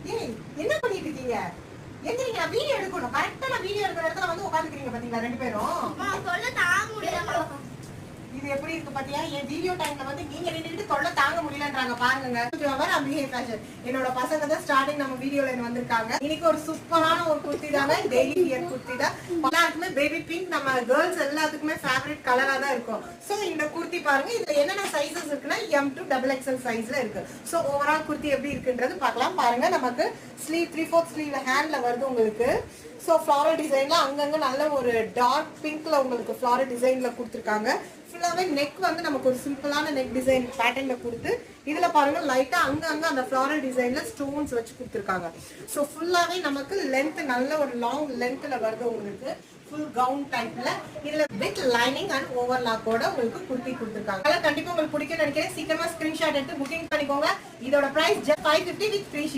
ஏய் என்ன பண்ணிட்டு இருக்கீங்க? எந்திரிங்க, நான் வீடியோ எடுக்கணும். கரெக்ட்டா நான் வீடியோ எடுக்கிற இடத்துல வந்து உட்கார்ந்துக்கிறீங்க பாத்தீங்களா ரெண்டு பேரும்? சொல்ல தாங்க முடியல. இது எப்படி இருக்கு பாத்தியா? என் வீடியோ டைம்ல வந்து நீங்க நின்னுட்டு தொல்லை தாங்க முடியலன்றாங்க பாருங்க. என்னோட பசங்க தான் ஸ்டார்டிங் நம்ம வீடியோல வந்திருக்காங்க. இன்னைக்கு ஒரு சூப்பரான ஒரு குர்த்தி தாங்க, டெய்லி வியர் குர்த்தி தான். எல்லாருக்குமே பேபி பிங்க் நம்ம கேர்ள்ஸ் எல்லாத்துக்குமே ஃபேவரட் கலரா தான் இருக்கும். சோ இந்த குர்த்தி பாருங்க, இதுல என்னென்ன சைஸஸ் இருக்குன்னா M to XXL சைஸ்ல இருக்கு. சோ ஓவரால் குர்த்தி எப்படி இருக்குன்றது பார்க்கலாம். பாருங்க, நமக்கு ஸ்லீவ் 3/4 ஸ்லீவ் ஹேண்ட்ல வருது உங்களுக்கு. சோ ஃப்ளாரல் டிசைன்ல அங்கங்க நல்ல ஒரு டார்க் பிங்க்ல உங்களுக்கு ஃப்ளாரல் டிசைன்ல கொடுத்துருக்காங்க. ஃபுல்லாவே நெக் வந்து நமக்கு ஒரு சிம்பிளான நெக் டிசைன் பேட்டர்ன்ல கொடுத்து, இதுல பாருங்க லைட்டா அங்கங்க அந்த ஃப்ளாரல் டிசைன்ல ஸ்டோன்ஸ் வச்சு கொடுத்துருக்காங்க. சோ ஃபுல்லாவே நமக்கு லென்த் நல்ல ஒரு லாங் லென்த்ல வருது உங்களுக்கு. ஃபுல் கவுன் டைப்ல இதுல வித் லைனிங் அண்ட் ஓவர்லாக்கோட உங்களுக்கு குர்த்தி கொடுத்துருக்காங்க. அதனால கண்டிப்பா உங்களுக்கு பிடிக்கும்னு நினைக்கிறேன். சீக்கிரமா ஸ்கிரீன்ஷாட் எடுத்து புக்கிங் பண்ணிக்கோங்க. இதோட price just 550 with free shipping.